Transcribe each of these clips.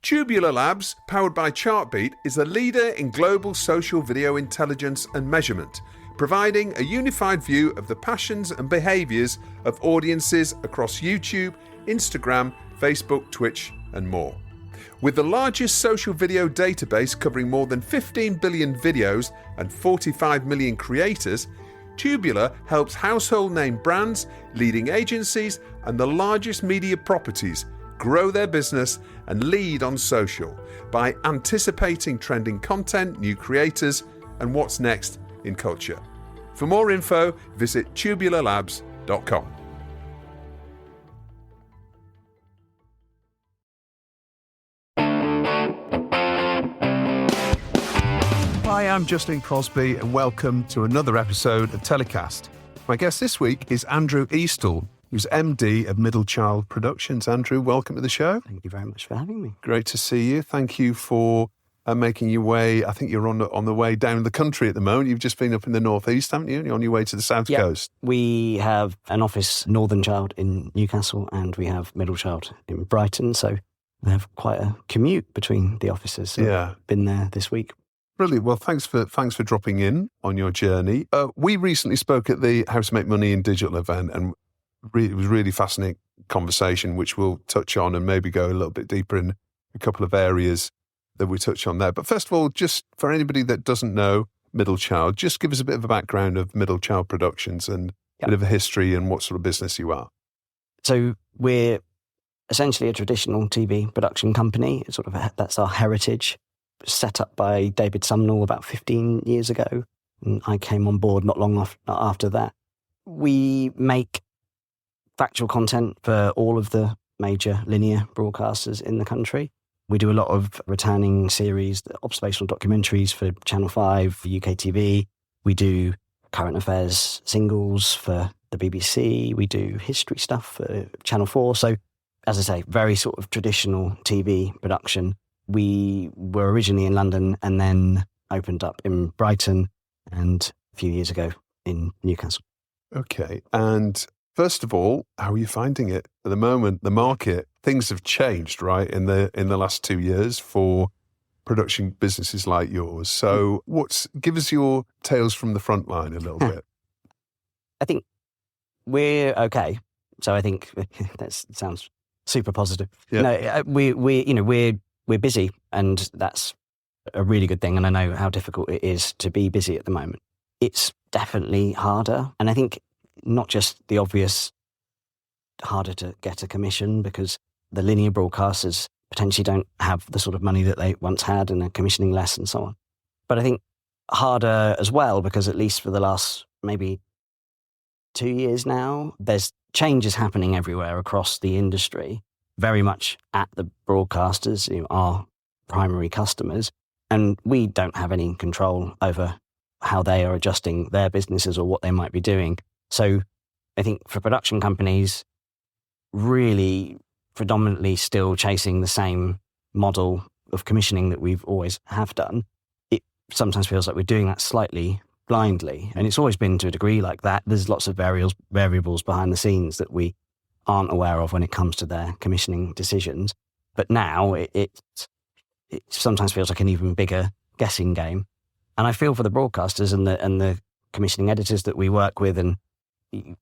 Tubular Labs, powered by Chartbeat, is a leader in global social video intelligence and measurement, providing a unified view of the passions and behaviours of audiences across YouTube, Instagram, Facebook, Twitch, and more. With the largest social video database covering more than 15 billion videos and 45 million creators, Tubular helps household name brands, leading agencies, and the largest media properties grow their business and lead on social by anticipating trending content, new creators, and what's next in culture. For more info, visit tubularlabs.com. Hi, I'm Justin Crosby, and welcome to another episode of TellyCast. My guest this week is Andrew Eastel, who's MD of Middlechild Productions. Andrew, welcome to the show. Thank you very much for having me. Great to see you. Thank you for making your way. I think you're on the way down the country at the moment. You've just been up in the northeast, haven't you? You're on your way to the south coast. We have an office, Northern Child, in Newcastle, and we have Middlechild in Brighton. So we have quite a commute between the offices. So I've been there this week. Brilliant. Well, thanks for dropping in on your journey. We recently spoke at the How to Make Money in Digital event, and it was a really fascinating conversation, which we'll touch on and maybe go a little bit deeper in a couple of areas that we touch on there. But first of all, just for anybody that doesn't know Middlechild, just give us a bit of a background of Middlechild Productions and a bit of a history and what sort of business you are. So we're essentially a traditional TV production company. That's our heritage. Set up by David Sumnall about 15 years ago, and I came on board not long after that. We make factual content for all of the major linear broadcasters in the country. We do a lot of returning series, observational documentaries for Channel 5, for UK TV. We do current affairs singles for the BBC. We do history stuff for Channel 4. So, as I say, very sort of traditional TV production. We were originally in London and then opened up in Brighton and a few years ago in Newcastle. Okay. And first of all, how are you finding it at the moment? The market, things have changed, right, in the last 2 years for production businesses like yours. So give us your tales from the front line a little bit. I think we're okay. So I think that sounds super positive. Yeah. No, we're busy, and that's a really good thing. And I know how difficult it is to be busy at the moment. It's definitely harder. And I think not just the obvious harder to get a commission, because the linear broadcasters potentially don't have the sort of money that they once had and are commissioning less and so on. But I think harder as well, because at least for the last maybe 2 years now, there's changes happening everywhere across the industry, very much at the broadcasters, our primary customers, and we don't have any control over how they are adjusting their businesses or what they might be doing. So I think for production companies, really predominantly still chasing the same model of commissioning that we've always have done, it sometimes feels like we're doing that slightly blindly. And it's always been to a degree like that. There's lots of variables behind the scenes that we aren't aware of when it comes to their commissioning decisions. But now it sometimes feels like an even bigger guessing game. And I feel for the broadcasters and the commissioning editors that we work with, and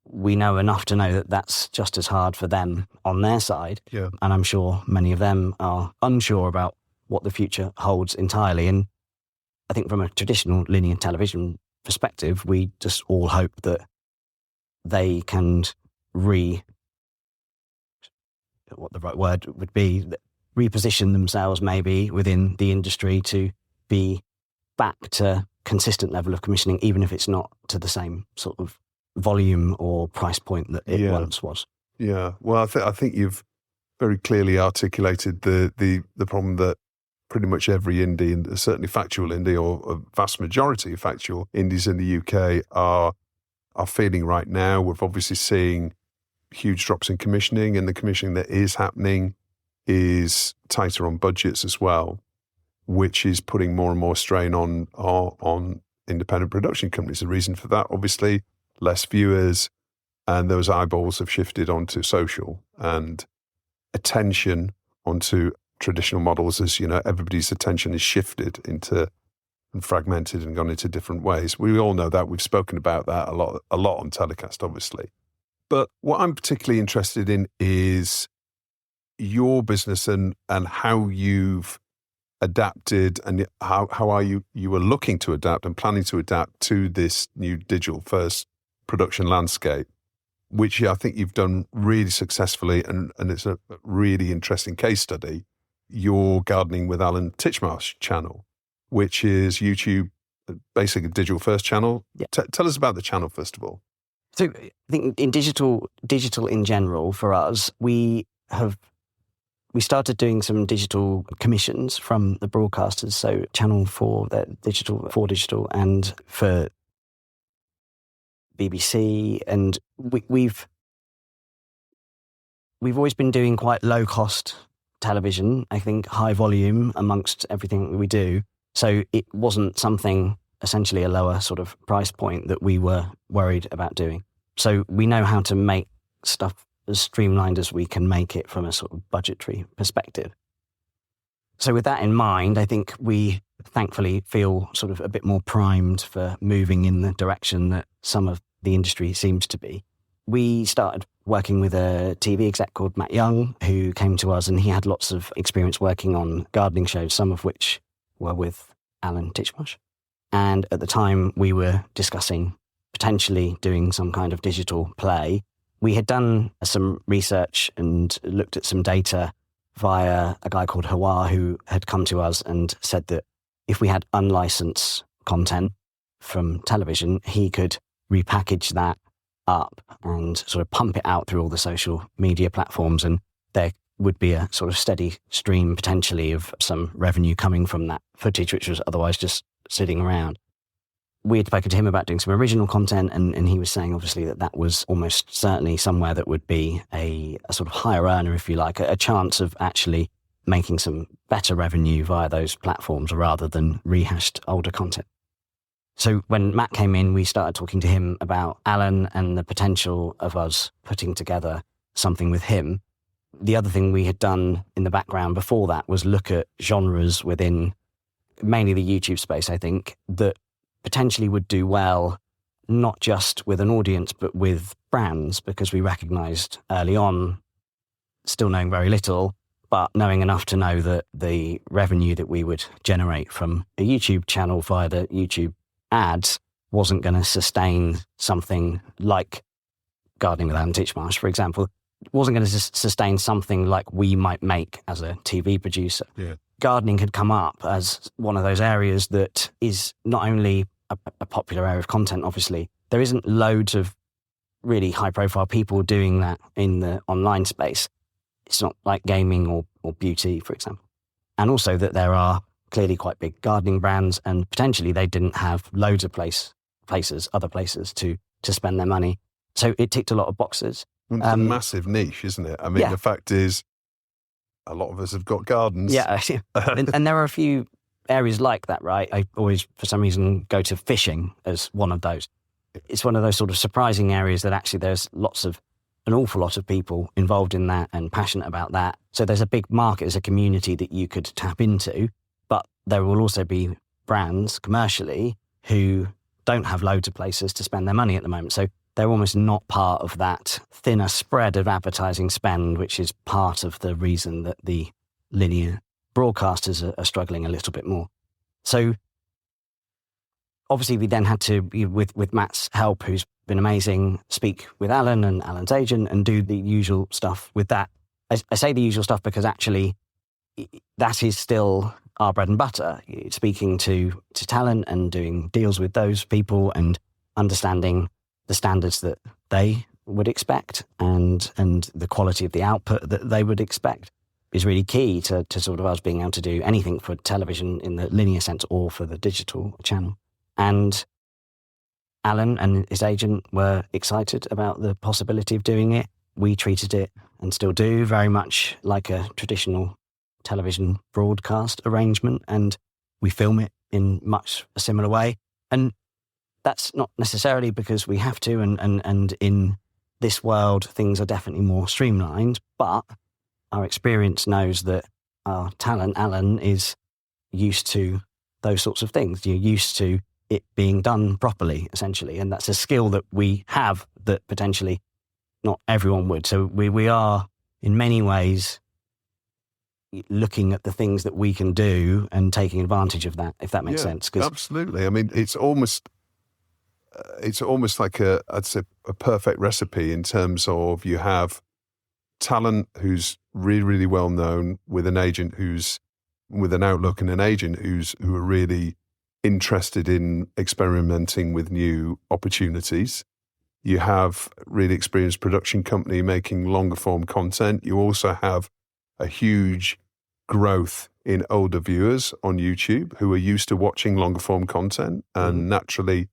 we know enough to know that that's just as hard for them on their side. Yeah. And I'm sure many of them are unsure about what the future holds entirely. And I think from a traditional linear television perspective, we just all hope that they can what the right word would be, reposition themselves maybe within the industry to be back to consistent level of commissioning, even if it's not to the same sort of volume or price point that it once was. Yeah. Well, I think you've very clearly articulated the problem that pretty much every indie, and certainly Factual indie, or a vast majority of Factual indies in the UK are feeling right now. We're obviously seeing huge drops in commissioning, and the commissioning that is happening is tighter on budgets as well, which is putting more and more strain on independent production companies. The reason for that, obviously, less viewers, and those eyeballs have shifted onto social and attention onto traditional models as, everybody's attention is shifted into and fragmented and gone into different ways. We all know that. We've spoken about that a lot on TellyCast, obviously. But what I'm particularly interested in is your business and how you've adapted and how are you were looking to adapt and planning to adapt to this new digital first production landscape, which I think you've done really successfully, and it's a really interesting case study, your Gardening with Alan Titchmarsh channel, which is YouTube, basically a digital first channel. Yeah. Tell us about the channel, first of all. So I think in digital in general, for us, we started doing some digital commissions from the broadcasters. So Channel 4, digital, and for BBC, and we've always been doing quite low cost television. I think high volume amongst everything we do. So it wasn't something, essentially a lower sort of price point, that we were worried about doing. So we know how to make stuff as streamlined as we can make it from a sort of budgetary perspective. So with that in mind, I think we thankfully feel sort of a bit more primed for moving in the direction that some of the industry seems to be. We started working with a TV exec called Matt Young, who came to us, and he had lots of experience working on gardening shows, some of which were with Alan Titchmarsh. And at the time, we were discussing potentially doing some kind of digital play. We had done some research and looked at some data via a guy called Hawa, who had come to us and said that if we had unlicensed content from television, he could repackage that up and sort of pump it out through all the social media platforms, and there would be a sort of steady stream potentially of some revenue coming from that footage, which was otherwise just sitting around. We had spoken to him about doing some original content, and he was saying obviously that was almost certainly somewhere that would be a sort of higher earner, if you like, a chance of actually making some better revenue via those platforms rather than rehashed older content. So when Matt came in, we started talking to him about Alan and the potential of us putting together something with him. The other thing we had done in the background before that was look at genres within mainly the YouTube space, I think, that potentially would do well, not just with an audience, but with brands, because we recognised early on, still knowing very little, but knowing enough to know that the revenue that we would generate from a YouTube channel via the YouTube ads wasn't going to sustain something like Gardening with Alan Titchmarsh, for example. It wasn't going to sustain something like we might make as a TV producer. Yeah. Gardening had come up as one of those areas that is not only a popular area of content, obviously. There isn't loads of really high-profile people doing that in the online space. It's not like gaming or beauty, for example. And also that there are clearly quite big gardening brands, and potentially they didn't have loads of other places to spend their money. So it ticked a lot of boxes. It's a massive niche, isn't it? I mean, The fact is, a lot of us have got gardens. Yeah, and there are a few areas like that, right? I always, for some reason, go to fishing as one of those. It's one of those sort of surprising areas that actually there's an awful lot of people involved in that and passionate about that. So there's a big market as a community that you could tap into, but there will also be brands commercially who don't have loads of places to spend their money at the moment. So they're almost not part of that thinner spread of advertising spend, which is part of the reason that the linear broadcasters are struggling a little bit more. So obviously we then had to, with Matt's help, who's been amazing, speak with Alan and Alan's agent and do the usual stuff with that. I say the usual stuff because actually that is still our bread and butter, speaking to talent and doing deals with those people and understanding the standards that they would expect and the quality of the output that they would expect is really key to sort of us being able to do anything for television in the linear sense or for the digital channel. And Alan and his agent were excited about the possibility of doing it. We treated it, and still do, very much like a traditional television broadcast arrangement, and we film it in much a similar way. And that's not necessarily because we have to, and in this world, things are definitely more streamlined, but our experience knows that our talent, Alan, is used to those sorts of things. You're used to it being done properly, essentially. And that's a skill that we have that potentially not everyone would. So we are, in many ways, looking at the things that we can do and taking advantage of that, if that makes sense. 'Cause absolutely. I mean, it's almost like I'd say a perfect recipe in terms of you have talent who's really, really well known with an agent with an outlook and an agent who are really interested in experimenting with new opportunities. You have really experienced production company making longer form content. You also have a huge growth in older viewers on YouTube who are used to watching longer form content, and naturally,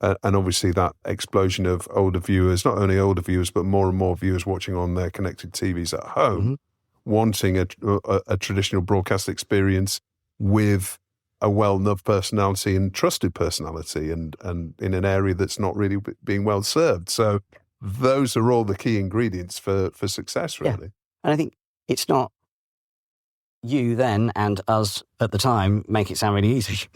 and obviously that explosion of older viewers, not only older viewers, but more and more viewers watching on their connected TVs at home, wanting a traditional broadcast experience with a well-loved personality and trusted personality, and in an area that's not really being well served. So those are all the key ingredients for success, really. Yeah. And I think it's not you then and us at the time make it sound really easy.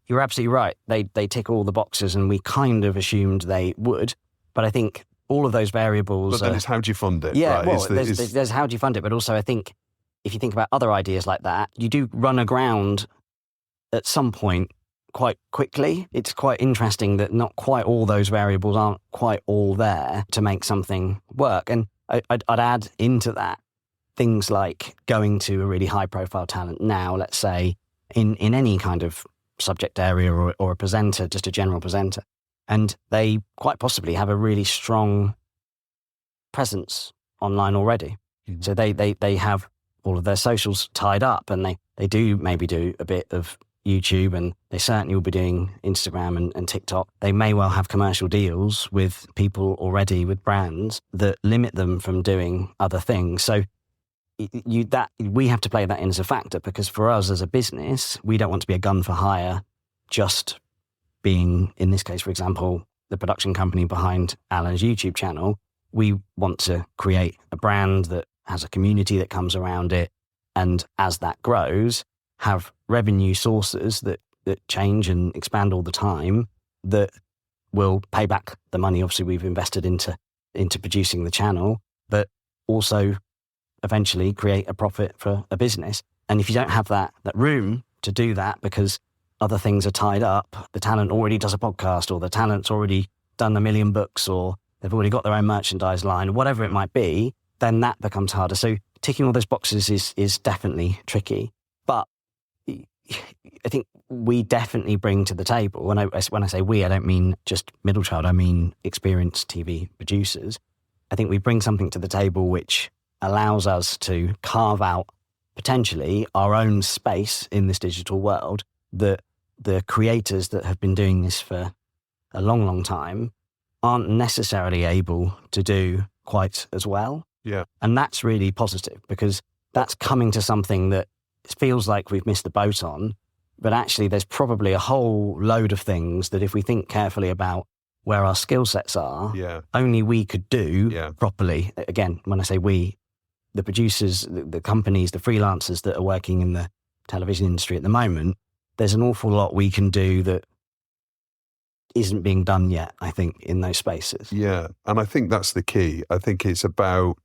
You're absolutely right. They tick all the boxes, and we kind of assumed they would. But I think all of those variables. But then it's how do you fund it? Yeah, right? well, there's how do you fund it, but also I think if you think about other ideas like that, you do run aground at some point quite quickly. It's quite interesting that not quite all those variables aren't quite all there to make something work. And I'd add into that things like going to a really high-profile talent now, let's say, in any kind of subject area or a presenter, just a general presenter, and they quite possibly have a really strong presence online already. So they have all of their socials tied up, and they do maybe do a bit of YouTube, and they certainly will be doing Instagram and TikTok. They may well have commercial deals with people already, with brands that limit them from doing other things. So we have to play that in as a factor, because for us as a business, we don't want to be a gun for hire, just being, in this case, for example, the production company behind Alan's YouTube channel. We want to create a brand that has a community that comes around it, and as that grows, have revenue sources that change and expand all the time that will pay back the money, obviously, we've invested into producing the channel, but also eventually create a profit for a business. And if you don't have that room to do that because other things are tied up, the talent already does a podcast, or the talent's already done 1 million books, or they've already got their own merchandise line, whatever it might be, then that becomes harder. So ticking all those boxes is definitely tricky. But I think we definitely bring to the table, when I say we, I don't mean just Middlechild, I mean experienced TV producers. I think we bring something to the table which allows us to carve out potentially our own space in this digital world that the creators that have been doing this for a long, long time aren't necessarily able to do quite as well. Yeah. And that's really positive, because that's coming to something that feels like we've missed the boat on, but actually there's probably a whole load of things that if we think carefully about where our skill sets are, only we could do properly. Again, when I say we, the producers, the companies, the freelancers that are working in the television industry at the moment, there's an awful lot we can do that isn't being done yet, I think, in those spaces. Yeah, and I think that's the key. I think it's about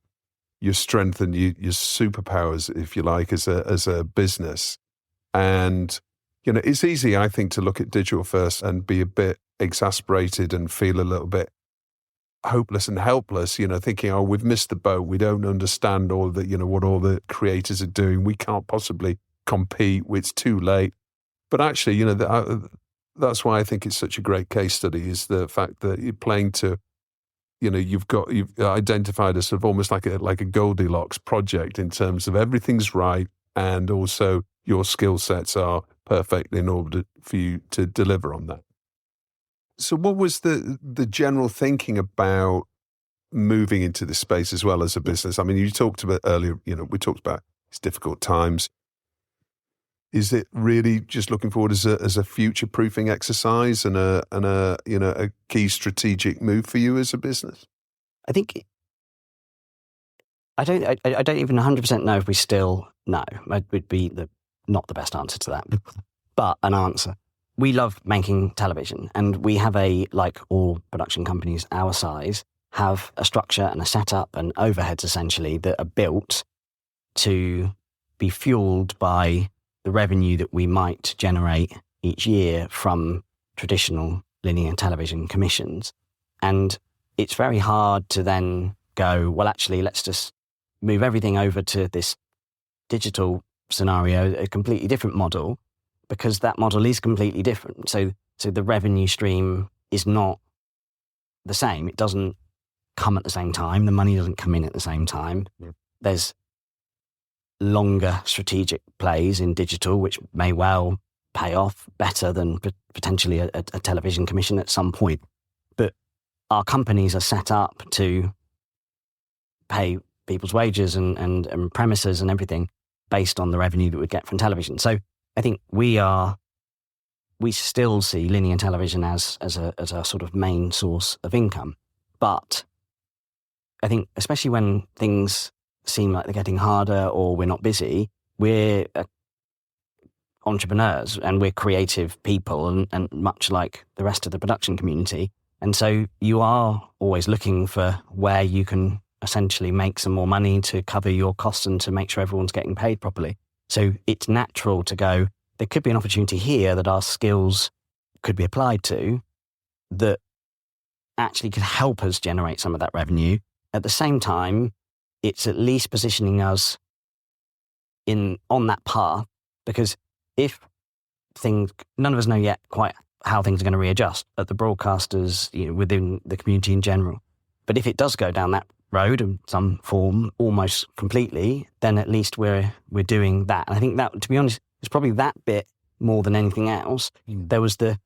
your strength and your superpowers, if you like, as a business. And, you know, it's easy, I think, to look at digital first and be a bit exasperated and feel a little bit hopeless and helpless, you know, thinking, oh, we've missed the boat. We don't understand all the, you know, what all the creators are doing. We can't possibly compete. It's too late. But actually, you know, that's why I think it's such a great case study, is the fact that you're playing to, you know, you've identified a sort of almost like a Goldilocks project in terms of everything's right, and also your skill sets are perfect in order for you to deliver on that. So what was the general thinking about moving into this space as well as a business? I mean, you talked about earlier, you know, we talked about it's difficult times. Is it really just looking forward as a future-proofing exercise and a you know, a key strategic move for you as a business? I think I don't even 100% know if we still know. It would be not the best answer to that, but an answer. We love making television, and we have like all production companies our size, have a structure and a setup and overheads essentially that are built to be fueled by the revenue that we might generate each year from traditional linear television commissions. And it's very hard to then go, well, actually, let's just move everything over to this digital scenario, a completely different model, because that model is completely different. So the revenue stream is not the same. It doesn't come at the same time. The money doesn't come in at the same time. Yeah. There's longer strategic plays in digital, which may well pay off better than potentially a television commission at some point. But our companies are set up to pay people's wages and premises and everything based on the revenue that we get from television. So I think we still see linear television as a sort of main source of income. But I think especially when things seem like they're getting harder or we're not busy, we're entrepreneurs and we're creative people and much like the rest of the production community. And so you are always looking for where you can essentially make some more money to cover your costs and to make sure everyone's getting paid properly. So it's natural to go, there could be an opportunity here that our skills could be applied to that actually could help us generate some of that revenue. At the same time, it's at least positioning us on that path, because if none of us know yet quite how things are going to readjust at the broadcasters, within the community in general. But if it does go down that road in some form almost completely, then at least we're doing that. And I think that, to be honest, it's probably that bit more than anything else. There was the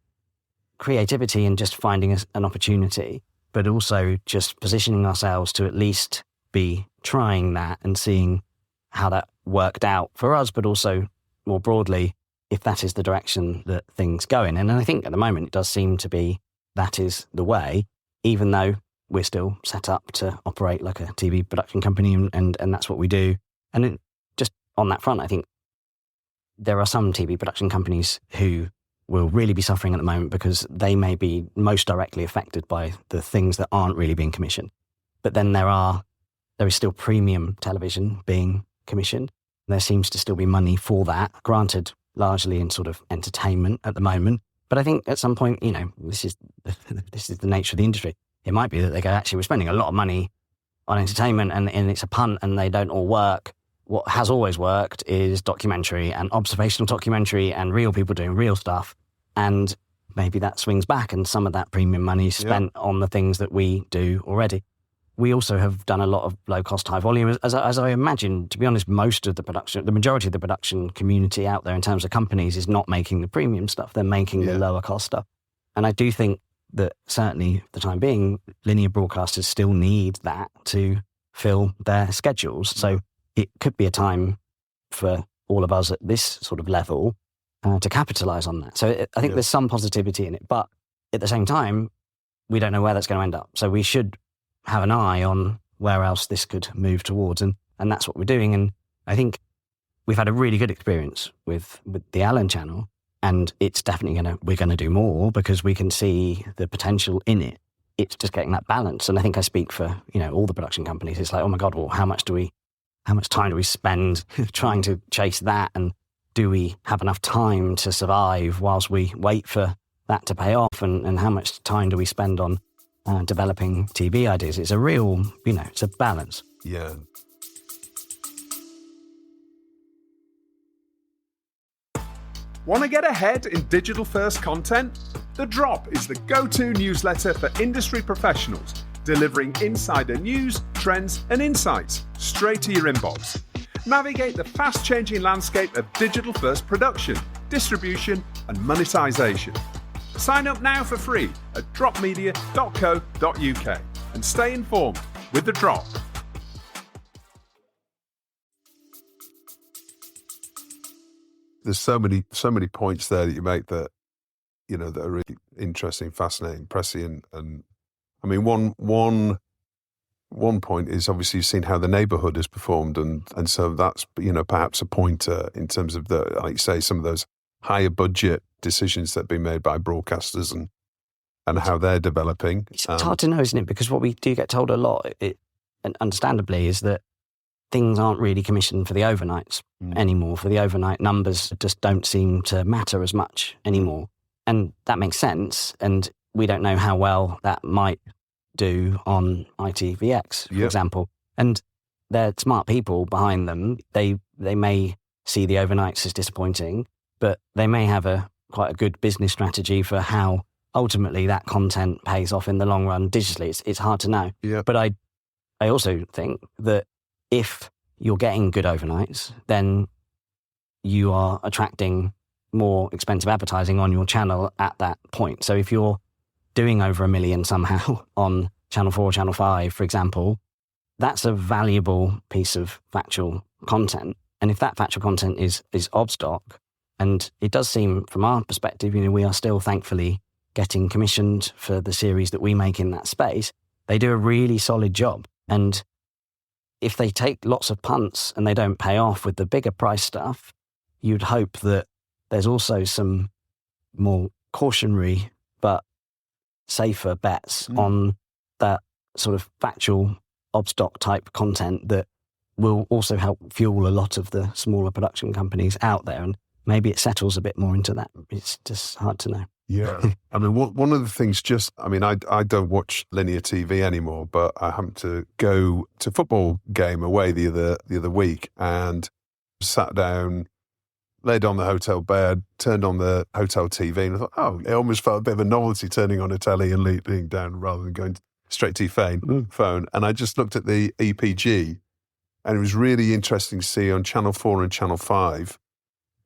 creativity in just finding an opportunity, but also just positioning ourselves to at least be trying that and seeing how that worked out for us, but also more broadly, if that is the direction that things go in. And I think at the moment it does seem to be that is the way, even though we're still set up to operate like a TV production company and that's what we do. And just on that front, I think there are some TV production companies who will really be suffering at the moment because they may be most directly affected by the things that aren't really being commissioned. But then there is still premium television being commissioned. There seems to still be money for that, granted largely in sort of entertainment at the moment. But I think at some point, this is the nature of the industry. It might be that they go, actually, we're spending a lot of money on entertainment and it's a punt and they don't all work. What has always worked is documentary and observational documentary and real people doing real stuff. And maybe that swings back and some of that premium money is spent on the things that we do already. We also have done a lot of low-cost, high-volume. As I imagine, to be honest, the majority of the production community out there in terms of companies is not making the premium stuff. They're making the lower-cost stuff. And I do think that certainly for the time being, linear broadcasters still need that to fill their schedules. So it could be a time for all of us at this sort of level to capitalise on that. So I think there's some positivity in it. But at the same time, we don't know where that's going to end up. So we should have an eye on where else this could move towards. And that's what we're doing. And I think we've had a really good experience with the Allen channel. And it's definitely we're going to do more because we can see the potential in it. It's just getting that balance. And I think I speak for, all the production companies. It's like, oh my God, well, how much time do we spend trying to chase that? And do we have enough time to survive whilst we wait for that to pay off? And how much time do we spend on developing TV ideas? It's a real, it's a balance. Yeah. Want to get ahead in digital-first content? The Drop is the go-to newsletter for industry professionals, delivering insider news, trends, and insights straight to your inbox. Navigate the fast-changing landscape of digital-first production, distribution, and monetisation. Sign up now for free at dropmedia.co.uk and stay informed with The Drop. There's so many points there that you make that, that are really interesting, fascinating, prescient. And I mean, one one point is obviously you've seen how The Neighbourhood has performed, and so that's, perhaps a pointer in terms of like you say, some of those higher budget decisions that have been made by broadcasters and how they're developing. It's hard to know, isn't it? Because what we do get told a lot, and understandably, is that things aren't really commissioned for the overnights anymore. For the overnight numbers just don't seem to matter as much anymore. And that makes sense. And we don't know how well that might do on ITVX, for example. And they're smart people behind them. They may see the overnights as disappointing, but they may have quite a good business strategy for how ultimately that content pays off in the long run digitally. It's hard to know. Yeah. But I also think that if you're getting good overnights, then you are attracting more expensive advertising on your channel at that point. So if you're doing over 1 million somehow on Channel 4 or Channel 5, for example, that's a valuable piece of factual content. And if that factual content is of stock, and it does seem from our perspective, we are still thankfully getting commissioned for the series that we make in that space, they do a really solid job. And if they take lots of punts and they don't pay off with the bigger price stuff, you'd hope that there's also some more cautionary but safer bets on that sort of factual obstock type content that will also help fuel a lot of the smaller production companies out there. And maybe it settles a bit more into that. It's just hard to know. Yeah. I mean, one of the things I don't watch linear TV anymore, but I happened to go to a football game away the other week and sat down, laid on the hotel bed, turned on the hotel TV, and I thought, it almost felt a bit of a novelty turning on a telly and leaning down rather than going straight to your phone. And I just looked at the EPG, and it was really interesting to see on Channel 4 and Channel 5,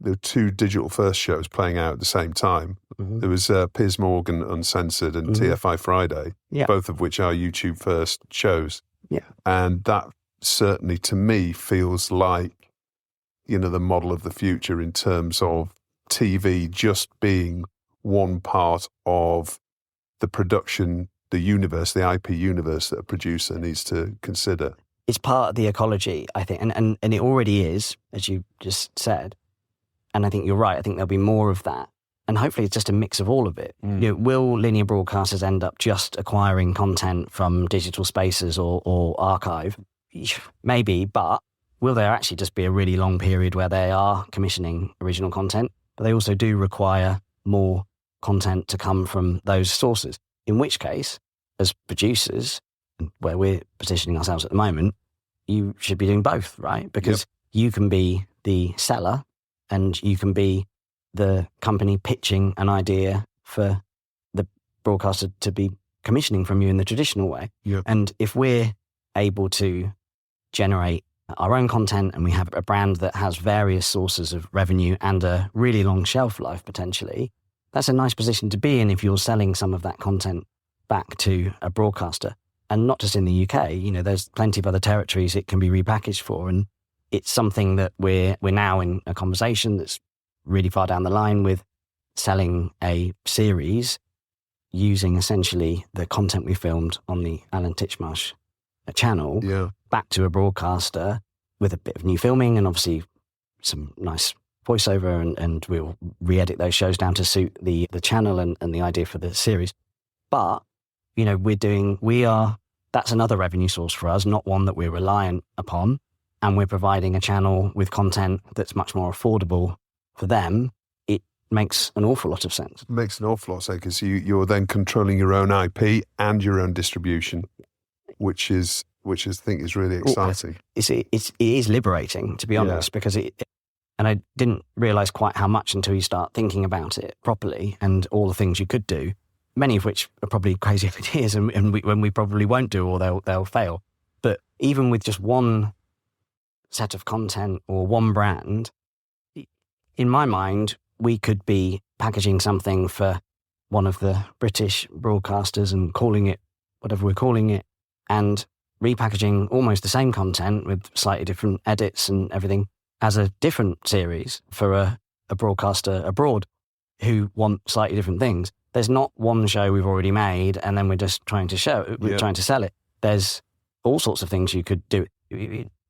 there were 2 digital first shows playing out at the same time. Mm-hmm. There was Piers Morgan Uncensored and TFI Friday, both of which are YouTube first shows. Yeah. And that certainly, to me, feels like, the model of the future in terms of TV just being one part of the production, the universe, the IP universe that a producer needs to consider. It's part of the ecology, I think, and it already is, as you just said. And I think you're right. I think there'll be more of that. And hopefully it's just a mix of all of it. Will linear broadcasters end up just acquiring content from digital spaces or archive? Maybe, but will there actually just be a really long period where they are commissioning original content? But they also do require more content to come from those sources. In which case, as producers, where we're positioning ourselves at the moment, you should be doing both, right? Because you can be the seller and you can be the company pitching an idea for the broadcaster to be commissioning from you in the traditional way. Yep. And if we're able to generate our own content and we have a brand that has various sources of revenue and a really long shelf life potentially, that's a nice position to be in if you're selling some of that content back to a broadcaster. And not just in the UK, there's plenty of other territories it can be repackaged for. And it's something that we're now in a conversation that's really far down the line with selling a series using essentially the content we filmed on the Alan Titchmarsh channel back to a broadcaster with a bit of new filming and obviously some nice voiceover, and we'll re-edit those shows down to suit the channel and the idea for the series. But, that's another revenue source for us, not one that we're reliant upon. And we're providing a channel with content that's much more affordable for them. It makes an awful lot of sense. It makes an awful lot of sense because you're then controlling your own IP and your own distribution, which I think is really exciting. It is liberating, to be honest, because and I didn't realise quite how much until you start thinking about it properly and all the things you could do, many of which are probably crazy ideas and when we probably won't do or they'll fail. But even with just one set of content or one brand, in my mind, we could be packaging something for one of the British broadcasters and calling it whatever we're calling it, and repackaging almost the same content with slightly different edits and everything as a different series for a broadcaster abroad who want slightly different things. There's not one show we've already made and then we're just trying to sell it. There's all sorts of things you could do.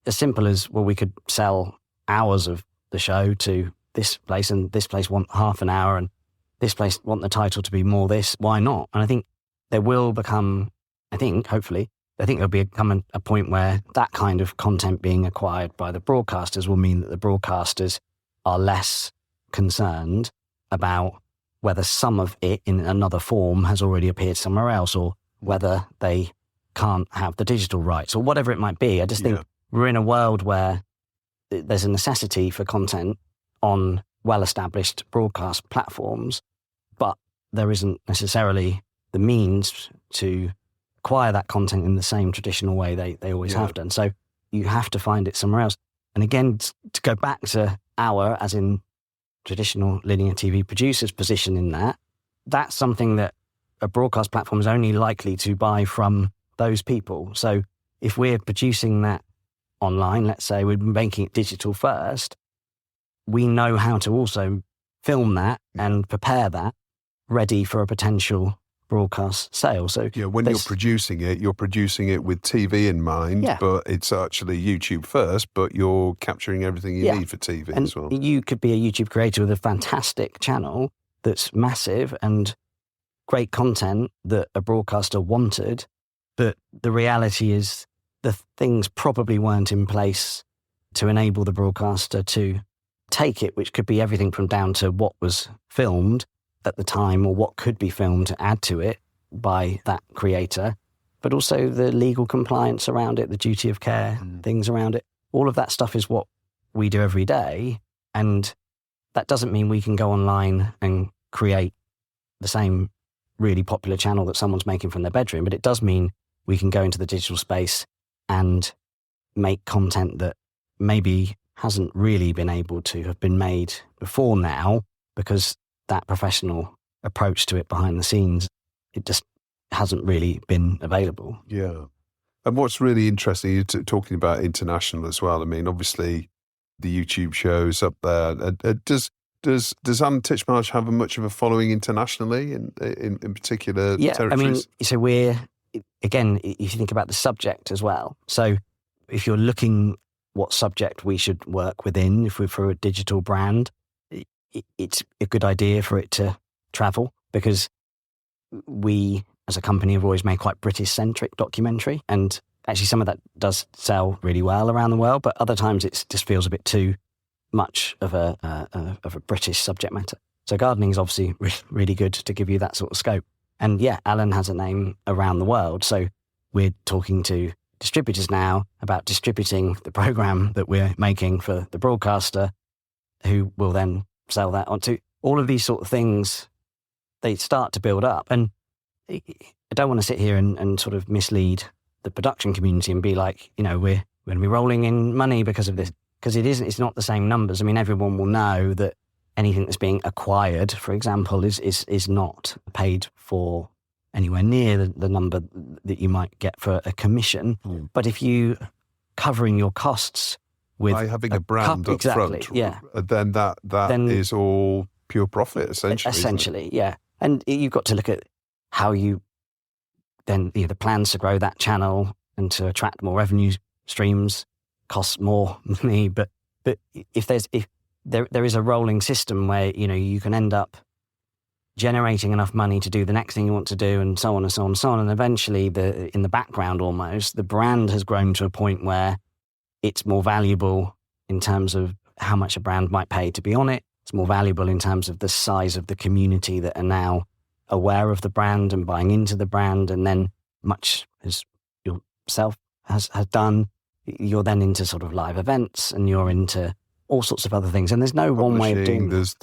As simple as, well, we could sell hours of the show to this place, and this place want half an hour, and this place want the title to be more this. Why not? And I think there will become, hopefully, there'll become a point where that kind of content being acquired by the broadcasters will mean that the broadcasters are less concerned about whether some of it in another form has already appeared somewhere else, or whether they can't have the digital rights, or whatever it might be. I just think we're in a world where there's a necessity for content on well-established broadcast platforms, but there isn't necessarily the means to acquire that content in the same traditional way they always have done. So you have to find it somewhere else. And again, to go back to as in traditional linear TV producers' position in that, that's something that a broadcast platform is only likely to buy from those people. So if we're producing that online, let's say we're making it digital first, we know how to also film that and prepare that ready for a potential broadcast sale. So when you're producing it with TV in mind, but it's actually YouTube first, but you're capturing everything you need for TV as well. You could be a YouTube creator with a fantastic channel that's massive and great content that a broadcaster wanted, but the reality is the things probably weren't in place to enable the broadcaster to take it, which could be everything from down to what was filmed at the time or what could be filmed to add to it by that creator, but also the legal compliance around it, the duty of care, things around it. All of that stuff is what we do every day. And that doesn't mean we can go online and create the same really popular channel that someone's making from their bedroom, but it does mean we can go into the digital space and make content that maybe hasn't really been able to have been made before now, because that professional approach to it behind the scenes, it just hasn't really been available. Yeah. And what's really interesting, you're talking about international as well. I mean, obviously the YouTube shows up there. Does Alan Titchmarsh have much of a following internationally in particular territories? I mean, so we're, again, if you think about the subject as well. So if you're looking what subject we should work within, if we're for a digital brand, it's a good idea for it to travel, because we as a company have always made quite British-centric documentary, and actually some of that does sell really well around the world, but other times it just feels a bit too much of a British subject matter. So gardening is obviously really good to give you that sort of scope. And Alan has a name around the world, so we're talking to distributors now about distributing the program that we're making for the broadcaster, who will then sell that onto all of these sort of things. They start to build up. And I don't want to sit here and sort of mislead the production community and be like, we're going to be rolling in money because of this, because it's not the same numbers. I mean, everyone will know that anything that's being acquired, for example, is not paid for anywhere near the number that you might get for a commission. But if you covering your costs with by having a brand up front, then that is all pure profit, essentially. Essentially, yeah. And you've got to look at how you then the plans to grow that channel and to attract more revenue streams costs more money. But if there is a rolling system where you can end up generating enough money to do the next thing you want to do, and so on and so on and so on, and eventually in the background almost the brand has grown to a point where it's more valuable in terms of how much a brand might pay to be on it. It's more valuable in terms of the size of the community that are now aware of the brand and buying into the brand. And then, much as yourself has done, you're then into sort of live events, and you're into all sorts of other things. And there's no one way of doing it.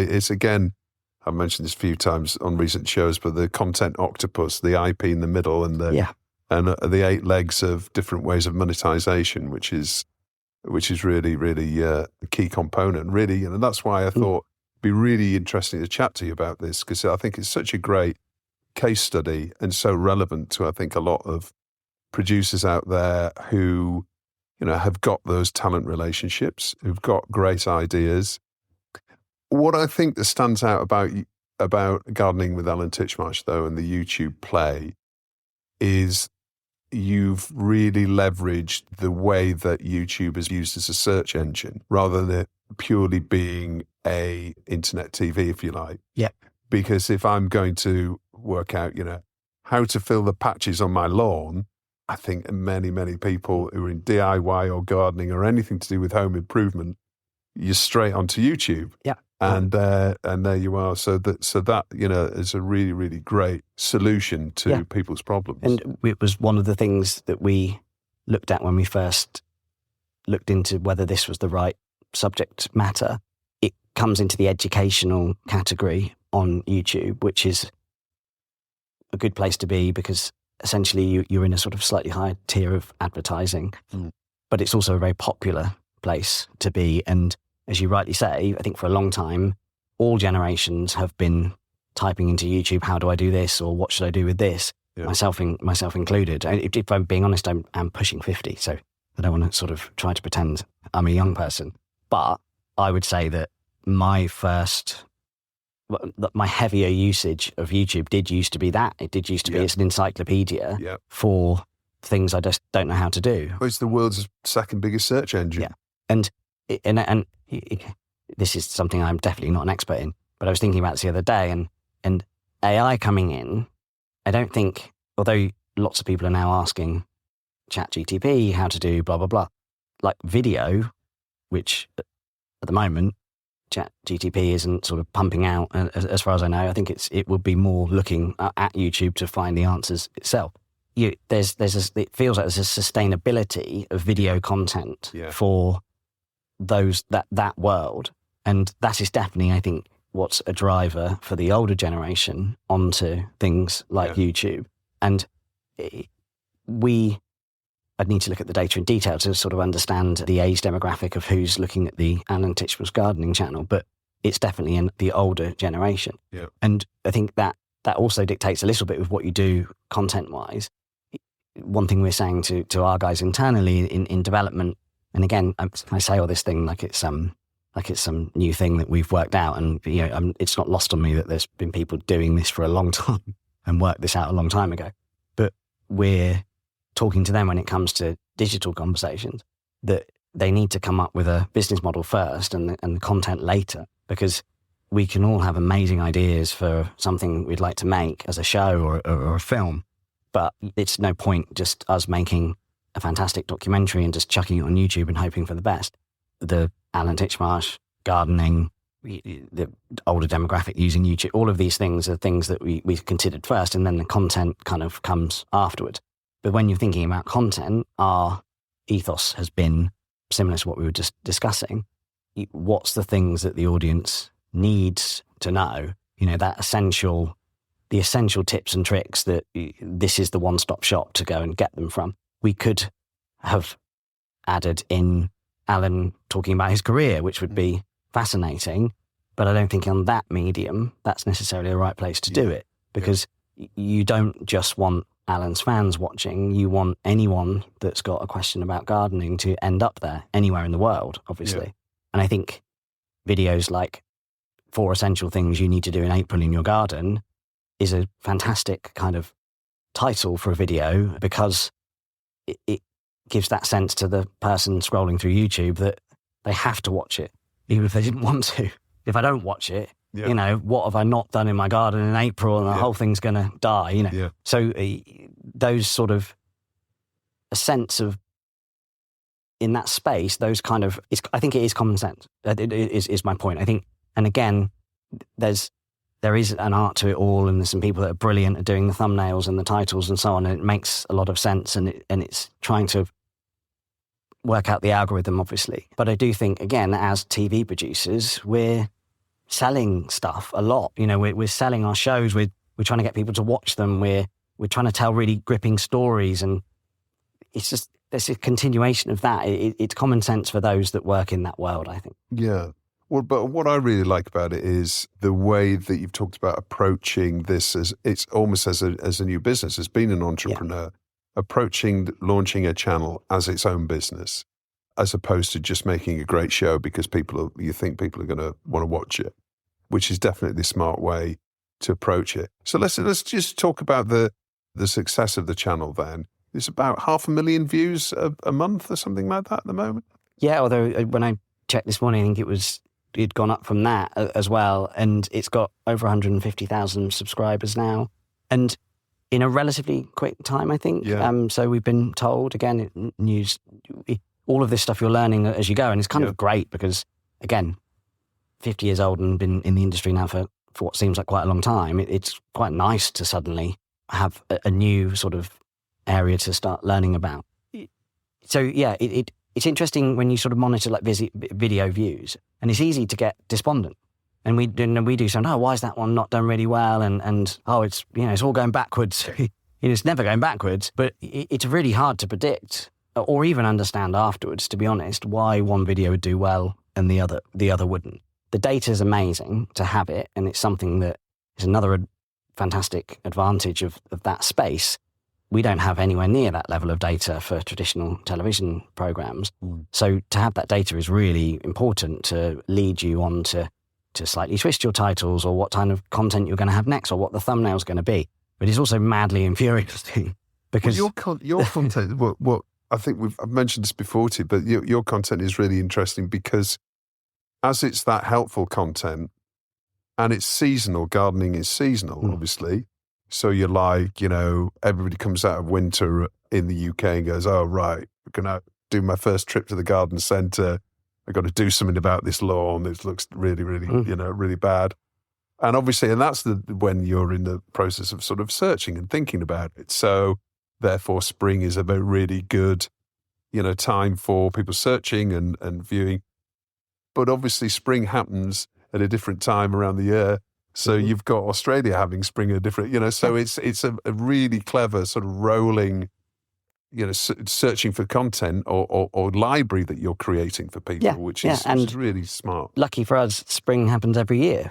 It's again, I've mentioned this a few times on recent shows, but the content octopus, the IP in the middle, and the 8 legs of different ways of monetization, which is really, really a key component, really. And that's why I thought it'd be really interesting to chat to you about this, because I think it's such a great case study and so relevant to, I think, a lot of producers out there who, have got those talent relationships, who've got great ideas. What I think that stands out about Gardening with Alan Titchmarsh, though, and the YouTube play is you've really leveraged the way that YouTube is used as a search engine rather than it purely being a internet TV, if you like. Yeah. Because if I'm going to work out, how to fill the patches on my lawn, I think many, many people who are in DIY or gardening or anything to do with home improvement, you're straight onto YouTube. Yeah. And there you are. So that is a really, really great solution to people's problems. And it was one of the things that we looked at when we first looked into whether this was the right subject matter. It comes into the educational category on YouTube, which is a good place to be because essentially you're in a sort of slightly higher tier of advertising, but it's also a very popular place to be. And as you rightly say, I think for a long time, all generations have been typing into YouTube, how do I do this? Or what should I do with this? Yeah. Myself included. If I'm being honest, I'm pushing 50. So I don't want to sort of try to pretend I'm a young person. But I would say that my heavier usage of YouTube did used to be that. It did used to be, it's an encyclopedia for things I just don't know how to do. Well, it's the world's second biggest search engine. Yeah. And this is something I'm definitely not an expert in, but I was thinking about this the other day, and AI coming in, I don't think, although lots of people are now asking ChatGPT how to do blah, blah, blah, like video, which at the moment, ChatGPT isn't sort of pumping out, as far as I know. I think it would be more looking at YouTube to find the answers itself. It feels like there's a sustainability of video content for that world. And that is definitely, I think, what's a driver for the older generation onto things like YouTube. And I'd need to look at the data in detail to sort of understand the age demographic of who's looking at the Alan Titchmarsh gardening channel, but it's definitely in the older generation. Yeah. And I think that also dictates a little bit of what you do content-wise. One thing we're saying to our guys internally in development, and again, I say all this thing like it's some new thing that we've worked out, and it's not lost on me that there's been people doing this for a long time and worked this out a long time ago. But we're talking to them when it comes to digital conversations that they need to come up with a business model first and the content later, because we can all have amazing ideas for something we'd like to make as a show or a film, but it's no point just us making a fantastic documentary and just chucking it on YouTube and hoping for the best. The Alan Titchmarsh gardening, the older demographic using YouTube, all of these things are things that we considered first, and then the content kind of comes afterwards. But when you're thinking about content, our ethos has been similar to what we were just discussing. What's the things that the audience needs to know? The essential tips and tricks that this is the one-stop shop to go and get them from. We could have added in Alan talking about his career, which would be fascinating, but I don't think on that medium, that's necessarily the right place to do it, because you don't just want Alan's fans watching, you want anyone that's got a question about gardening to end up there, anywhere in the world, obviously. Yeah. And I think videos like 4 essential things you need to do in April in your garden is a fantastic kind of title for a video, because it gives that sense to the person scrolling through YouTube that they have to watch it, even if they didn't want to. If I don't watch it, what have I not done in my garden in April, and the whole thing's going to die, Yeah. So those sort of a sense of, in that space, those kind of, I think it is common sense. It is my point. I think, and again, there is an art to it all, and there's some people that are brilliant at doing the thumbnails and the titles and so on, and it makes a lot of sense, and it's trying to work out the algorithm, obviously. But I do think, again, as TV producers, we're selling stuff a lot. We're selling our shows. We're trying to get people to watch them. We're trying to tell really gripping stories, and it's just, there's a continuation of that. It's common sense for those that work in that world, I think. Yeah. Well, but what I really like about it is the way that you've talked about approaching this as it's almost as a new business, as being an entrepreneur, approaching launching a channel as its own business, as opposed to just making a great show because you think people are going to want to watch it, which is definitely the smart way to approach it. So let's just talk about the success of the channel then. it's about 500,000 views a month or something like that at the moment. Yeah, although when I checked this morning, I think it'd gone up from that as well, and it's got over 150,000 subscribers now, and in a relatively quick time, I think. Yeah. So we've been told, again, news, all of this stuff you're learning as you go, and it's kind of great because, again, 50 years old and been in the industry now for what seems like quite a long time. It's quite nice to suddenly have a new sort of area to start learning about. So yeah, it's interesting when you sort of monitor like video views, and it's easy to get despondent. And we do something, why is that one not done really well? And it's, it's all going backwards. It's never going backwards, but it's really hard to predict or even understand afterwards, to be honest, why one video would do well and the other wouldn't. The data is amazing to have it, and it's something that is another fantastic advantage of that space. We don't have anywhere near that level of data for traditional television programs. So to have that data is really important to lead you on to slightly twist your titles or what kind of content you're going to have next or what the thumbnail's going to be. But it's also madly infuriating because your content, what I think I've mentioned this before to you, but your content is really interesting because as it's that helpful content and it's seasonal, gardening is seasonal, obviously. So you're like, everybody comes out of winter in the UK and goes, oh, right, I'm going to do my first trip to the garden centre. I've got to do something about this lawn. It looks really, really, really bad. And obviously, and that's when you're in the process of sort of searching and thinking about it. So therefore, spring is a very really good, time for people searching and viewing. But obviously, spring happens at a different time around the year. So you've got Australia having spring at a different, so it's a really clever sort of rolling, searching for content or library that you're creating for people, which is really smart. Lucky for us, spring happens every year,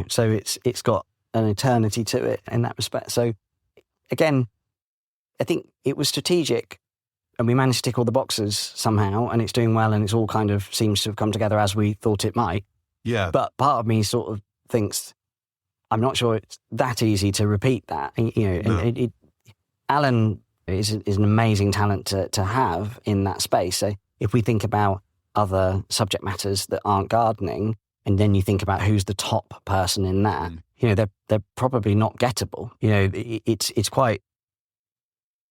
so it's got an eternity to it in that respect. So again, I think it was strategic and we managed to tick all the boxes somehow and it's doing well and it's all kind of seems to have come together as we thought it might. Yeah. But part of me sort of thinks, I'm not sure it's that easy to repeat that. No. Alan is an amazing talent to have in that space. So if we think about other subject matters that aren't gardening, and then you think about who's the top person in that, they're probably not gettable. It's quite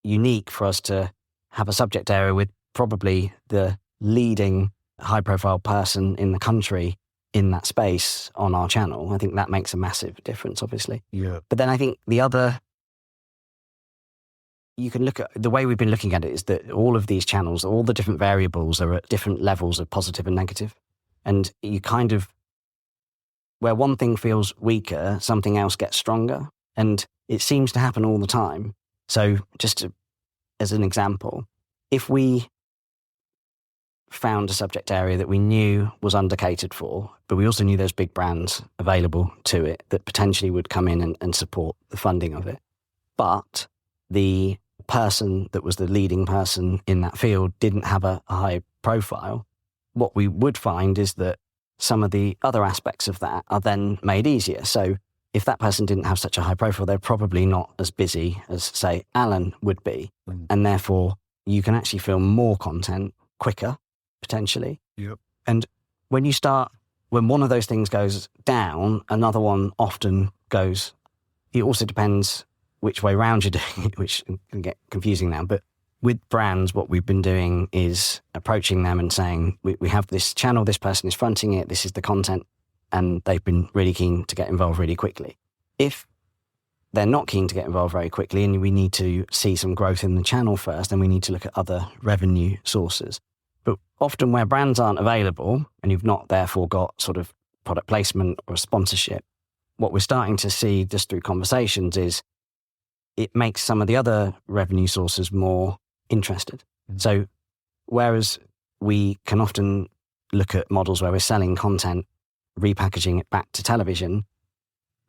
unique for us to have a subject area with probably the leading high-profile person in the country in that space on our channel. I think that makes a massive difference, obviously. Yeah. But then I think you can look at the way we've been looking at it is that all of these channels, all the different variables are at different levels of positive and negative. And you kind of, where one thing feels weaker, something else gets stronger. And it seems to happen all the time. So as an example, if we found a subject area that we knew was undercatered for, but we also knew there's big brands available to it that potentially would come in and support the funding of it. But the person that was the leading person in that field didn't have a high profile, what we would find is that some of the other aspects of that are then made easier. So if that person didn't have such a high profile, they're probably not as busy as, say, Alan would be. And therefore, you can actually film more content quicker, potentially. Yep. And when one of those things goes down, another one often goes. It also depends which way round you're doing it, which can get confusing now. But with brands, what we've been doing is approaching them and saying, we have this channel, this person is fronting it, this is the content, and they've been really keen to get involved really quickly. If they're not keen to get involved very quickly and we need to see some growth in the channel first, then we need to look at other revenue sources. But often where brands aren't available and you've not therefore got sort of product placement or sponsorship, what we're starting to see just through conversations is it makes some of the other revenue sources more interested. So whereas we can often look at models where we're selling content, repackaging it back to television,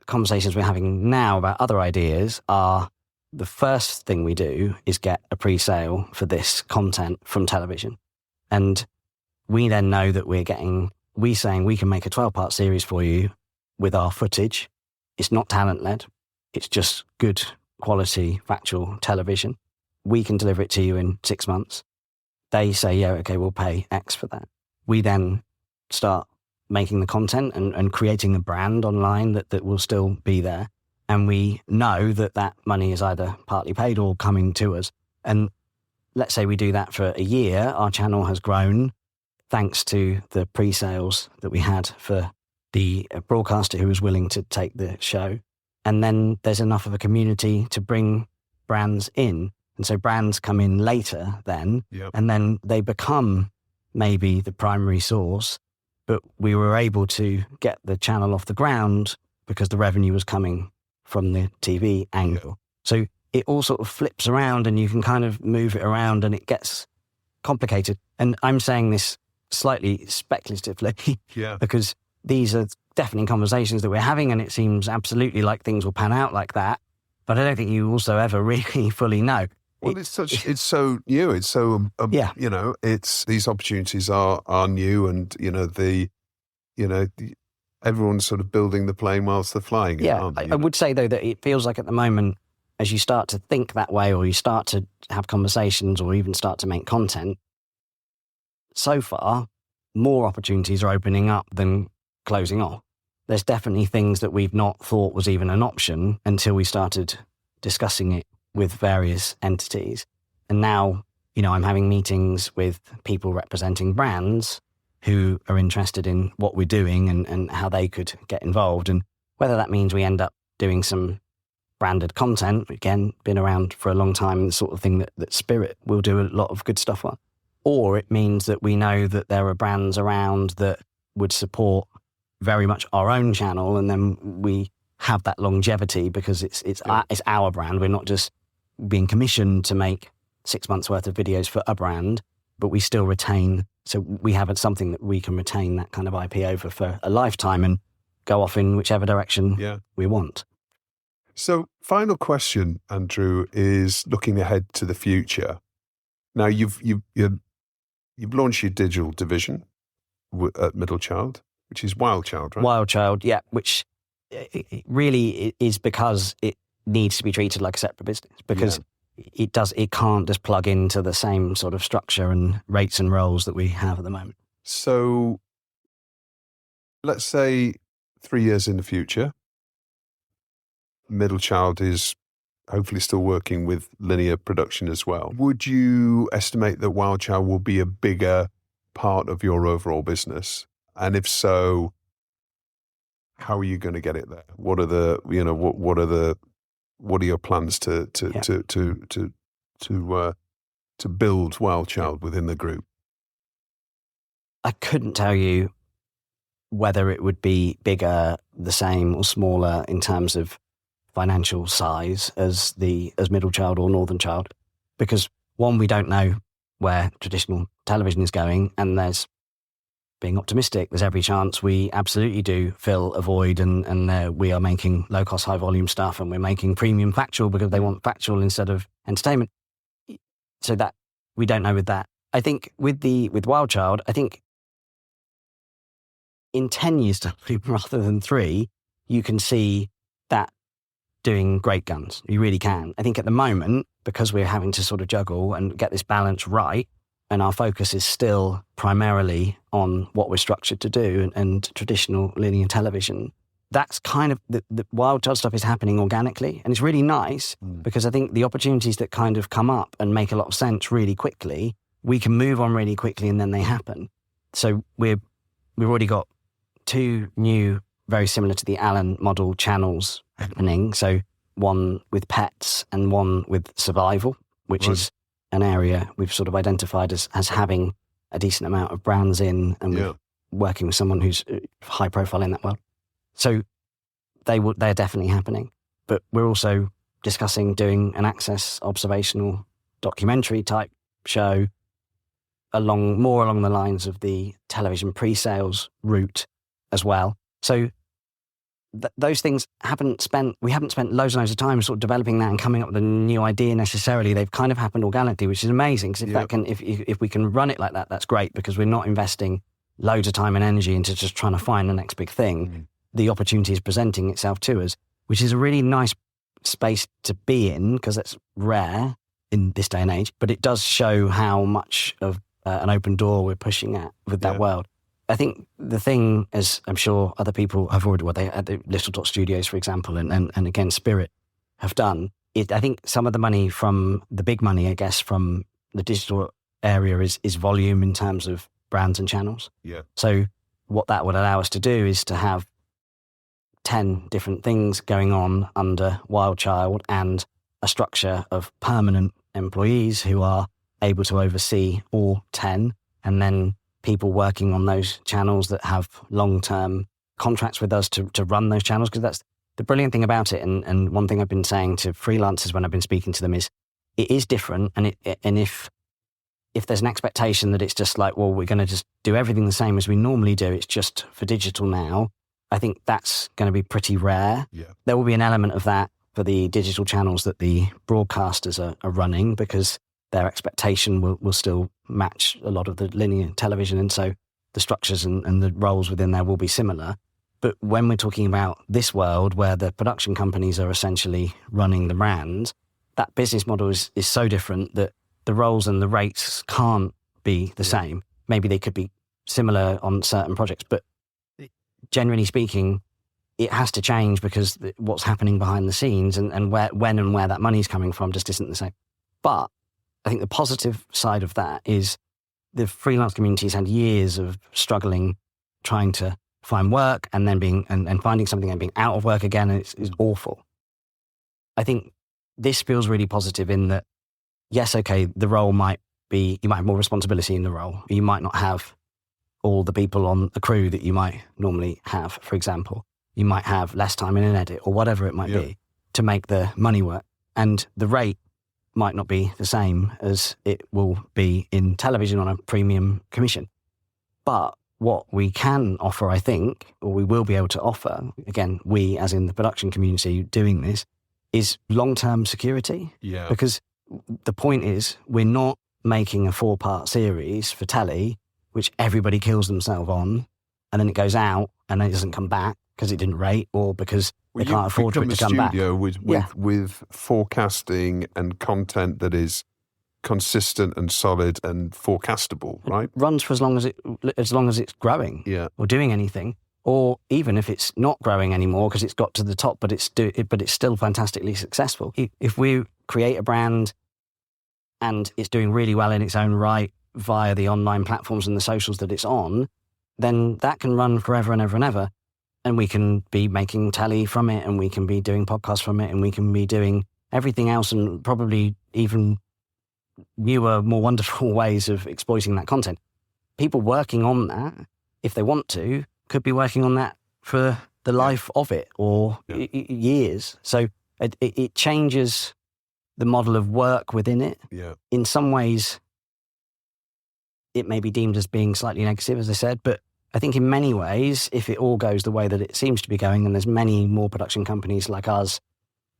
conversations we're having now about other ideas are the first thing we do is get a pre-sale for this content from television. And we then know that we're saying we can make a 12-part series for you with our footage. It's not talent-led. It's just good quality, factual television. we can deliver it to you in 6 months. They say, yeah, okay, we'll pay X for that. We then start making the content and creating a brand online that will still be there. And we know that money is either partly paid or coming to us. And let's say we do that for a year, our channel has grown thanks to the pre-sales that we had for the broadcaster who was willing to take the show. And then there's enough of a community to bring brands in. And so brands come in later then, and then they become maybe the primary source. But we were able to get the channel off the ground because the revenue was coming from the TV angle. So it all sort of flips around and you can kind of move it around and it gets complicated. And I'm saying this slightly speculatively because these are definitely conversations that we're having and it seems absolutely like things will pan out like that. But I don't think you also ever really fully know. Well, it's so new. It's so, you know, it's, these opportunities are new and, everyone's sort of building the plane whilst they're flying. Yeah, I would say though that it feels like at the moment, as you start to think that way or you start to have conversations or even start to make content, so far, more opportunities are opening up than closing off. There's definitely things that we've not thought was even an option until we started discussing it with various entities. And now, I'm having meetings with people representing brands who are interested in what we're doing and how they could get involved. And whether that means we end up doing some branded content, again, been around for a long time, the sort of thing that Spirit will do a lot of good stuff on. Or it means that we know that there are brands around that would support very much our own channel, and then we have that longevity because it's our brand. We're not just being commissioned to make 6 months worth of videos for a brand, but we still retain. So we have something that we can retain that kind of IP over for a lifetime and go off in whichever direction we want. So final question, Andrew, is looking ahead to the future. Now you've launched your digital division at Middlechild, which is Wildchild, right? Wildchild, yeah, which it really is because it needs to be treated like a separate business because it can't just plug into the same sort of structure and rates and roles that we have at the moment. So let's say 3 years in the future, Middlechild is hopefully still working with linear production as well. Would you estimate that Wildchild will be a bigger part of your overall business? And if so, how are you going to get it there? What are your plans to build Wildchild within the group? I couldn't tell you whether it would be bigger, the same, or smaller in terms of financial size as Middlechild or Northern Child, because one, we don't know where traditional television is going, and being optimistic, there's every chance we absolutely do fill a void, and we are making low-cost, high-volume stuff, and we're making premium Factual because they want Factual instead of entertainment. So that we don't know with that. I think with Wildchild, I think in 10 years' time rather than 3, you can see that doing great guns. You really can. I think at the moment, because we're having to sort of juggle and get this balance right, and our focus is still primarily on what we're structured to do and traditional linear television, that's kind of the Wildchild stuff is happening organically. And it's really nice because I think the opportunities that kind of come up and make a lot of sense really quickly, we can move on really quickly and then they happen. So we've already got 2 new, very similar to the Allen model channels happening. So one with pets and one with survival, which is an area we've sort of identified as having a decent amount of brands in, and we're working with someone who's high profile in that world. So they're definitely happening. But we're also discussing doing an Access observational documentary type show more along the lines of the television pre-sales route as well. So those things we haven't spent loads and loads of time sort of developing that and coming up with a new idea necessarily. They've kind of happened organically, which is amazing. Because if we can run it like that, that's great, because we're not investing loads of time and energy into just trying to find the next big thing. The opportunity is presenting itself to us, which is a really nice space to be in because it's rare. in this day and age, but it does show how much of an open door we're pushing at with that world. I think the thing, as I'm sure other people have already, they had the Little Dot Studios, for example, and again, Spirit have done, I think some of the money from the big money, I guess, from the digital area is volume in terms of brands and channels. Yeah. So what that would allow us to do is to have 10 different things going on under Wildchild and a structure of permanent employees who are able to oversee all 10, and then people working on those channels that have long-term contracts with us to run those channels, because that's the brilliant thing about it. And one thing I've been saying to freelancers when I've been speaking to them is it is different. And if there's an expectation that it's just like, well, we're going to just do everything the same as we normally do, it's just for digital now, I think that's going to be pretty rare. Yeah. There will be an element of that for the digital channels that the broadcasters are running, because their expectation will still match a lot of the linear television. And so the structures and the roles within there will be similar. But when we're talking about this world where the production companies are essentially running the brand, that business model is so different that the roles and the rates can't be the same. Maybe they could be similar on certain projects, but generally speaking, it has to change because what's happening behind the scenes and where that money's coming from just isn't the same. But I think the positive side of that is the freelance community's had years of struggling, trying to find work and then and finding something and being out of work again, and it's awful. I think this feels really positive in that, yes, okay, the role might be, you might have more responsibility in the role. You might not have all the people on the crew that you might normally have, for example. You might have less time in an edit or whatever it might be to make the money work. And the rate might not be the same as it will be in television on a premium commission. But what we can offer, I think, or we will be able to offer, again, we as in the production community doing this, is long-term security. Yeah. Because the point is, we're not making a 4-part series for telly, which everybody kills themselves on, and then it goes out and then it doesn't come back because it didn't rate or because they can't afford for it to come back. With forecasting and content that is consistent and solid and forecastable, right? It runs for as long as it's growing, or doing anything, or even if it's not growing anymore because it's got to the top, but it's still fantastically successful. If we create a brand and it's doing really well in its own right via the online platforms and the socials that it's on, then that can run forever and ever and ever. And we can be making telly from it, and we can be doing podcasts from it, and we can be doing everything else, and probably even newer, more wonderful ways of exploiting that content. People working on that, if they want to, could be working on that for the life of it or years. So it changes the model of work within it. Yeah. In some ways, it may be deemed as being slightly negative, as I said, but I think in many ways, if it all goes the way that it seems to be going, and there's many more production companies like us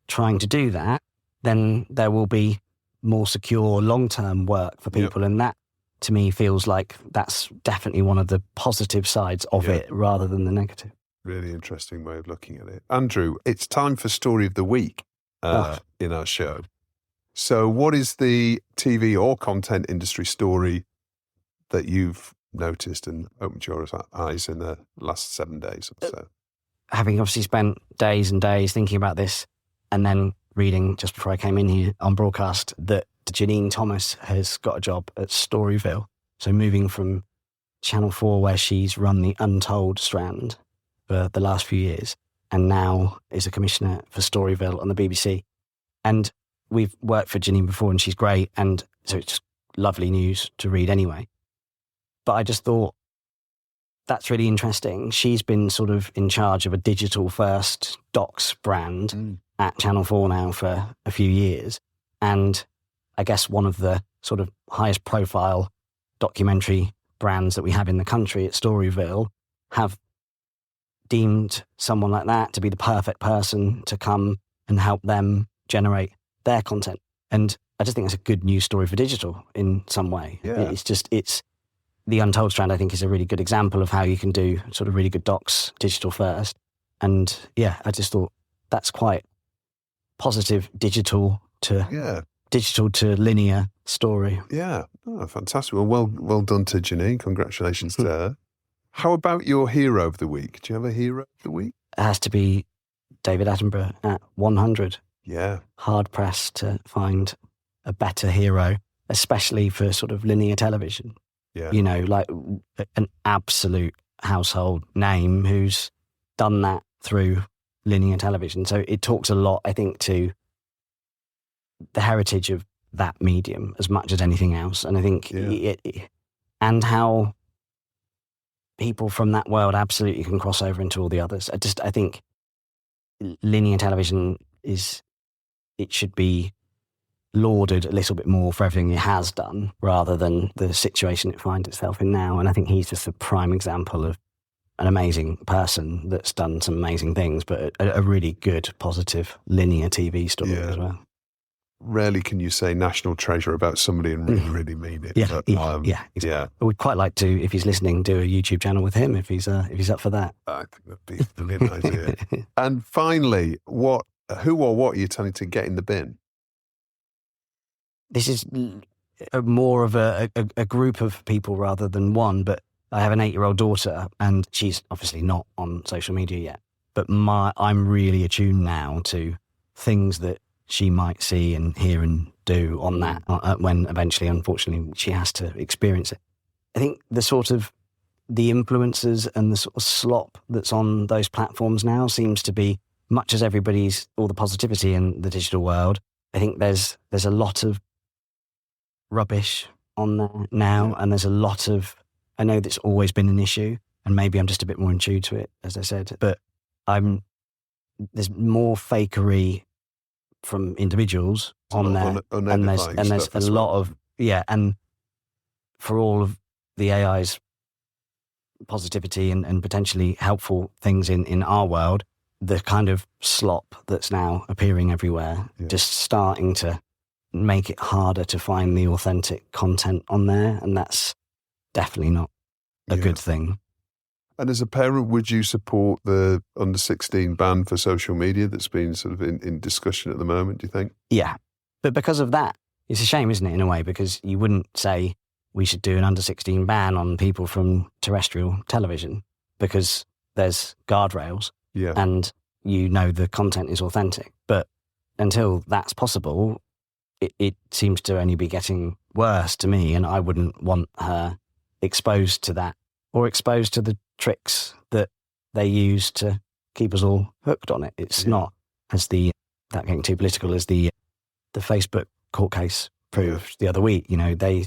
trying to do that, then there will be more secure long-term work for people. And that, to me, feels like that's definitely one of the positive sides of it rather than the negative. Really interesting way of looking at it. Andrew, it's time for Story of the Week in our show. So what is the TV or content industry story that you've noticed and opened your eyes in the last 7 days or so? Having obviously spent days and days thinking about this, and then reading just before I came in here on broadcast that Janine Thomas has got a job at Storyville. So moving from Channel 4, where she's run the Untold strand for the last few years, and now is a commissioner for Storyville on the BBC. And we've worked for Janine before, and she's great. And so it's just lovely news to read anyway. But I just thought, that's really interesting. She's been sort of in charge of a digital-first docs brand at Channel 4 now for a few years. And I guess one of the sort of highest profile documentary brands that we have in the country at Storyville have deemed someone like that to be the perfect person to come and help them generate their content. And I just think that's a good news story for digital in some way. Yeah. It's the Untold strand, I think, is a really good example of how you can do sort of really good docs digital first. And I just thought that's quite positive digital to digital to linear story. Yeah, fantastic. Well done to Janine. Congratulations to her. How about your hero of the week? Do you have a hero of the week? It has to be David Attenborough at 100. Yeah. Hard pressed to find a better hero, especially for sort of linear television. Yeah. You know, like an absolute household name who's done that through linear television. So it talks a lot, I think, to the heritage of that medium as much as anything else. And I think and how people from that world absolutely can cross over into all the others. I think linear television it should be lauded a little bit more for everything it has done rather than the situation it finds itself in now. And I think he's just a prime example of an amazing person that's done some amazing things, but a really good, positive linear TV story as well. Rarely can you say national treasure about somebody and really, really mean it. Yeah, exactly. We'd quite like to, if he's listening, do a YouTube channel with him if he's up for that. I think that'd be a brilliant idea. And finally, who or what are you telling to get in the bin? This is more of a group of people rather than one, but I have an 8-year-old daughter and she's obviously not on social media yet, but I'm really attuned now to things that she might see and hear and do on that when eventually, unfortunately, she has to experience it. I think the influencers and the sort of slop that's on those platforms now seems to be, much as all the positivity in the digital world, I think there's a lot of rubbish on there now, and there's a lot of, I know that's always been an issue, and maybe I'm just a bit more in tune to it, as I said, but there's more fakery from individuals on there, and there's a lot of, and for all of the AI's positivity and potentially helpful things in our world, the kind of slop that's now appearing everywhere, just starting to make it harder to find the authentic content on there, and that's definitely not a good thing. And as a parent, would you support the under 16 ban for social media that's been sort of in discussion at the moment, do you think? Yeah. But because of that, it's a shame, isn't it, in a way, because you wouldn't say we should do an under 16 ban on people from terrestrial television because there's guardrails and the content is authentic. But until that's possible, it seems to only be getting worse to me, and I wouldn't want her exposed to that or exposed to the tricks that they use to keep us all hooked on it. It's not, without getting too political, as the Facebook court case proved the other week. You know, they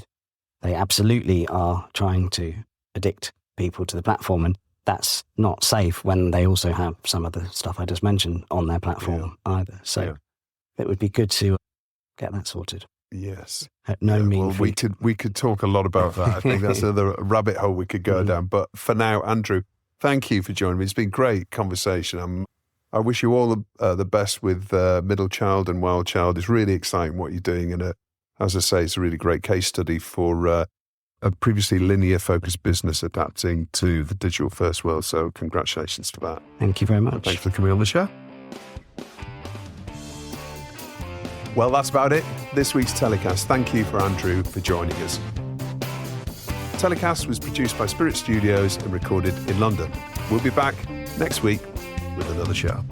absolutely are trying to addict people to the platform, and that's not safe when they also have some of the stuff I just mentioned on their platform either. So it would be good to get that sorted. Yes. We could talk a lot about that. I think that's another rabbit hole we could go down. But for now, Andrew, thank you for joining me. It's been a great conversation. I wish you all the best with Middlechild and Wildchild. It's really exciting what you're doing. And as I say, it's a really great case study for a previously linear-focused business adapting to the digital-first world. So congratulations for that. Thank you very much. Thanks for coming on the show. Well, that's about it. This week's TellyCast. Thank you for Andrew for joining us. TellyCast was produced by Spirit Studios and recorded in London. We'll be back next week with another show.